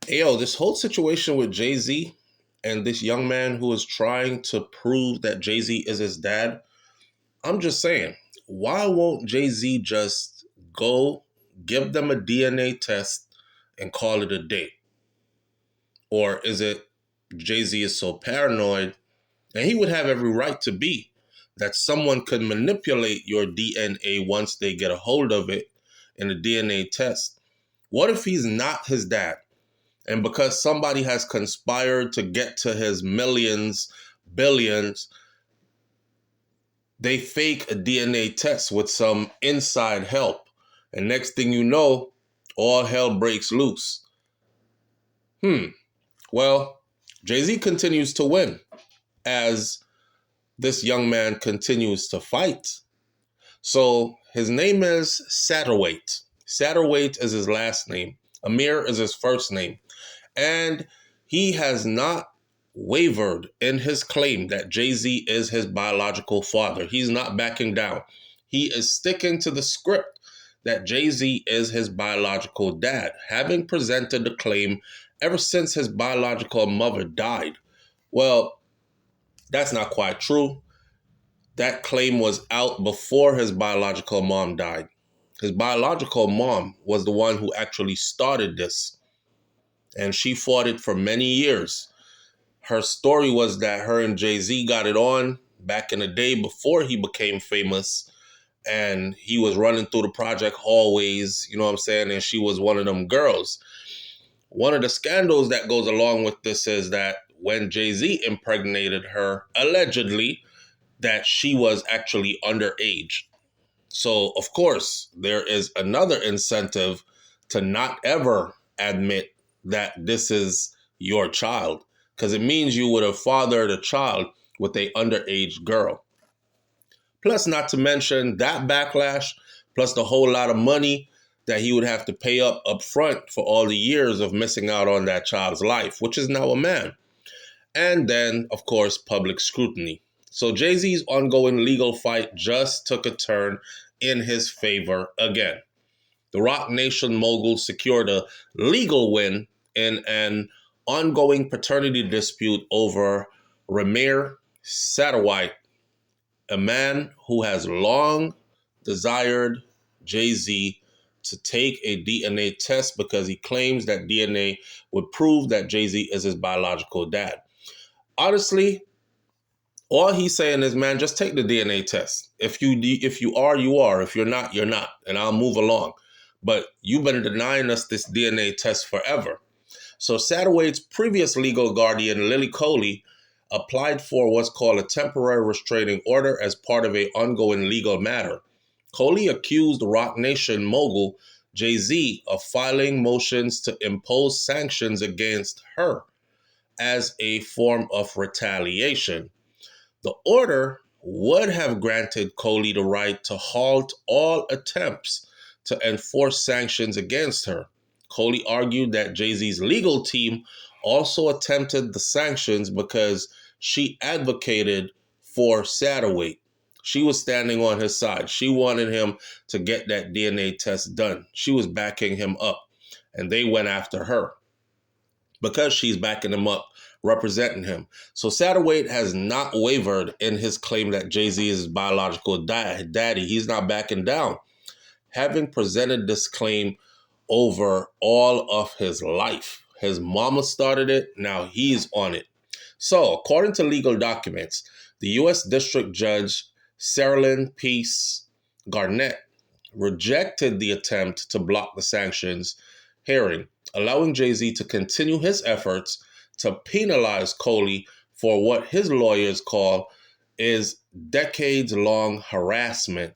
Hey, yo, this whole situation with Jay-Z and this young man who is trying to prove that Jay-Z is his dad, I'm just saying, why won't Jay-Z just go give them a DNA test and call it a day? Or is it Jay-Z is so paranoid, and he would have every right to be, that someone could manipulate your DNA once they get a hold of it in a DNA test? What if he's not his dad? And because somebody has conspired to get to his millions, billions, they fake a DNA test with some inside help. And next thing you know, all hell breaks loose. Well, Jay-Z continues to win as this young man continues to fight. So his name is Satterwhite. Satterwhite is his last name. Amir is his first name. And he has not wavered in his claim that Jay-Z is his biological father. He's not backing down. He is sticking to the script that Jay-Z is his biological dad, having presented the claim ever since his biological mother died. Well, that's not quite true. That claim was out before his biological mom died. His biological mom was the one who actually started this, and she fought it for many years. Her story was that her and Jay-Z got it on back in the day before he became famous, and he was running through the project hallways, you know what I'm saying, and she was one of them girls. One of the scandals that goes along with this is that when Jay-Z impregnated her, allegedly, that she was actually underage. So, of course, there is another incentive to not ever admit that this is your child, because it means you would have fathered a child with a underage girl. Plus, not to mention that backlash, plus the whole lot of money that he would have to pay up front for all the years of missing out on that child's life, which is now a man. And then, of course, public scrutiny. So Jay-Z's ongoing legal fight just took a turn in his favor again. The Roc Nation mogul secured a legal win in an ongoing paternity dispute over Ramir Satterwhite, a man who has long desired Jay-Z to take a DNA test because he claims that DNA would prove that Jay-Z is his biological dad. Honestly, all he's saying is, man, just take the DNA test. If you are, you are. If you're not, you're not, and I'll move along. But you've been denying us this DNA test forever. So Satterwhite's previous legal guardian, Lily Coley, applied for what's called a temporary restraining order as part of an ongoing legal matter. Coley accused Roc Nation mogul Jay-Z of filing motions to impose sanctions against her as a form of retaliation. The order would have granted Coley the right to halt all attempts to enforce sanctions against her. Coley argued that Jay-Z's legal team also attempted the sanctions because she advocated for Satterwhite. She was standing on his side. She wanted him to get that DNA test done. She was backing him up, and they went after her because she's backing him up, representing him. So Satterwhite has not wavered in his claim that Jay-Z is his biological daddy. He's not backing down, having presented this claim over all of his life. His mama started it, now he's on it. So, according to legal documents, the U.S. District Judge Saralyn Peace Garnett rejected the attempt to block the sanctions hearing, allowing Jay-Z to continue his efforts to penalize Coley for what his lawyers call is decades-long harassment.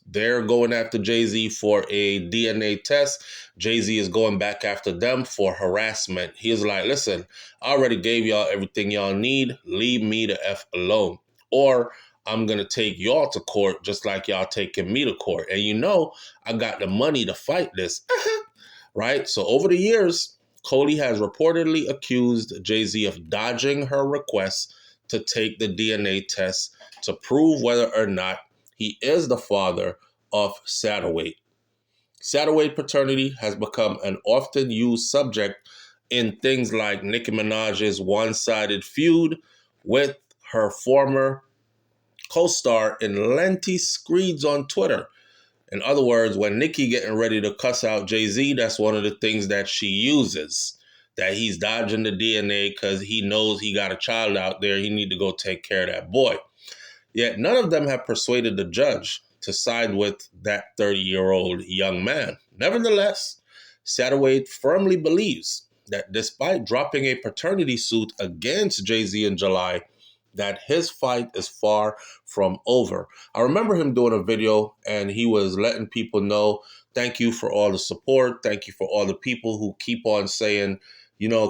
They're going after Jay-Z for a DNA test. Jay-Z is going back after them for harassment. He's like, listen, I already gave y'all everything y'all need. Leave me the F alone. Or I'm going to take y'all to court just like y'all taking me to court. And you know, I got the money to fight this. Right? So over the years, Coley has reportedly accused Jay-Z of dodging her request to take the DNA test to prove whether or not he is the father of Satterwhite. Satterwhite paternity has become an often used subject in things like Nicki Minaj's one-sided feud with her former co-star in lengthy screeds on Twitter. In other words, when Nicki getting ready to cuss out Jay-Z, that's one of the things that she uses, that he's dodging the DNA because he knows he got a child out there. He need to go take care of that boy. Yet none of them have persuaded the judge to side with that 30-year-old young man. Nevertheless, Satterwhite firmly believes that despite dropping a paternity suit against Jay-Z in July, that his fight is far from over. I remember him doing a video and he was letting people know, thank you for all the support. Thank you for all the people who keep on saying,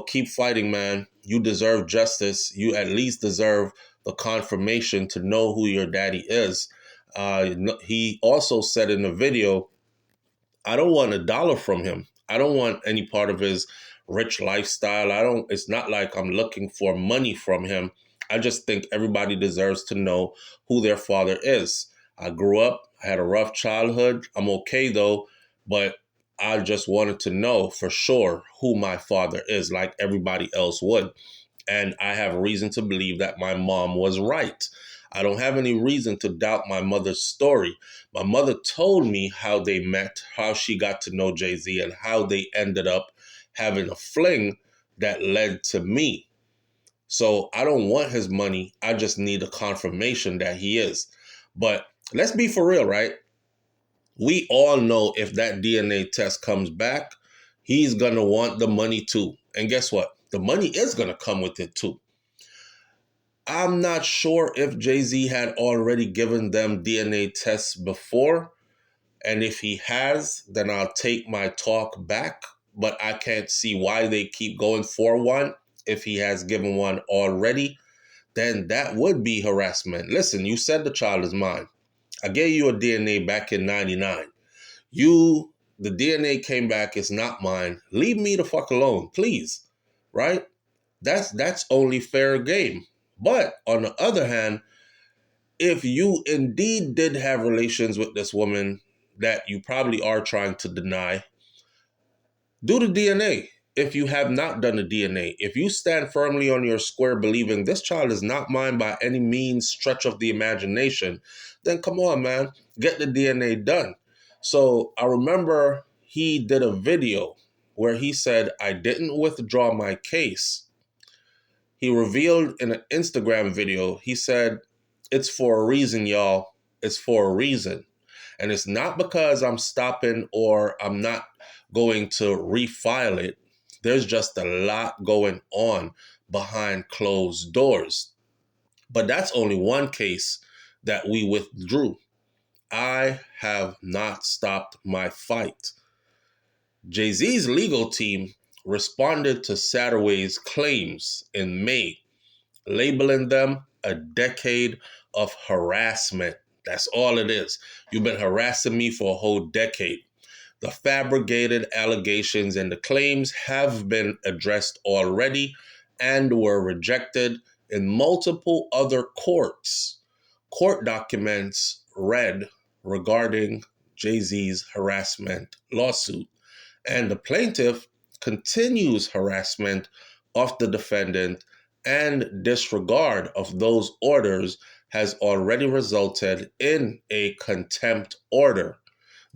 keep fighting, man. You deserve justice. You at least deserve the confirmation to know who your daddy is. He also said in the video, I don't want $1 from him. I don't want any part of his rich lifestyle. It's not like I'm looking for money from him. I just think everybody deserves to know who their father is. I grew up, I had a rough childhood. I'm okay though, but I just wanted to know for sure who my father is, like everybody else would. And I have reason to believe that my mom was right. I don't have any reason to doubt my mother's story. My mother told me how they met, how she got to know Jay-Z, and how they ended up having a fling that led to me. So I don't want his money. I just need a confirmation that he is. But let's be for real, right? We all know if that DNA test comes back, he's going to want the money too. And guess what? The money is going to come with it too. I'm not sure if Jay-Z had already given them DNA tests before. And if he has, then I'll take my talk back. But I can't see why they keep going for one. If he has given one already, then that would be harassment. Listen, you said the child is mine. I gave you a DNA back in 99. The DNA came back, it's not mine. Leave me the fuck alone, please. Right? That's only fair game. But on the other hand, if you indeed did have relations with this woman that you probably are trying to deny, do the DNA. If you have not done the DNA, if you stand firmly on your square believing this child is not mine by any means, stretch of the imagination, then come on, man, get the DNA done. So I remember he did a video where he said, I didn't withdraw my case. He revealed in an Instagram video, he said, it's for a reason, y'all. It's for a reason. And it's not because I'm stopping or I'm not going to refile it. There's just a lot going on behind closed doors. But that's only one case that we withdrew. I have not stopped my fight. Jay-Z's legal team responded to Satterwhite's claims in May, labeling them a decade of harassment. That's all it is. You've been harassing me for a whole decade. The fabricated allegations and the claims have been addressed already and were rejected in multiple other courts. Court documents read regarding Jay-Z's harassment lawsuit. And the plaintiff continues harassment of the defendant, and disregard of those orders has already resulted in a contempt order.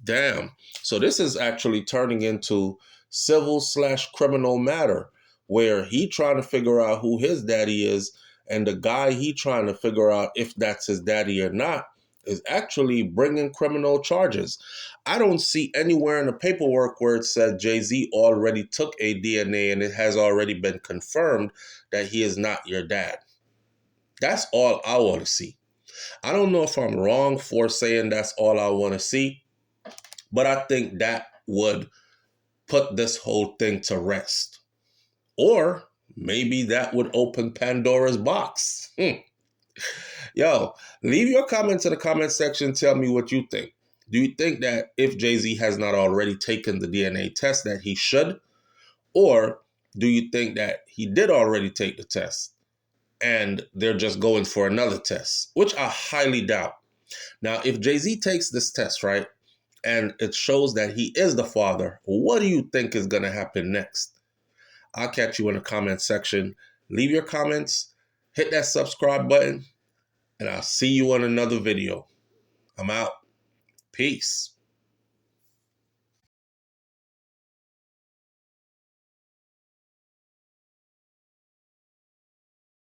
Damn. So this is actually turning into civil/criminal matter where he trying to figure out who his daddy is, and the guy he trying to figure out if that's his daddy or not is actually bringing criminal charges. I don't see anywhere in the paperwork where it said Jay-Z already took a DNA and it has already been confirmed that he is not your dad. That's all I want to see. I don't know if I'm wrong for saying that's all I want to see, but I think that would put this whole thing to rest. Or maybe that would open Pandora's box. Yo, leave your comments in the comment section. Tell me what you think. Do you think that if Jay-Z has not already taken the DNA test that he should? Or do you think that he did already take the test and they're just going for another test, which I highly doubt. Now, if Jay-Z takes this test, right, and it shows that he is the father, what do you think is going to happen next? I'll catch you in the comment section. Leave your comments, hit that subscribe button, and I'll see you on another video. I'm out. Peace.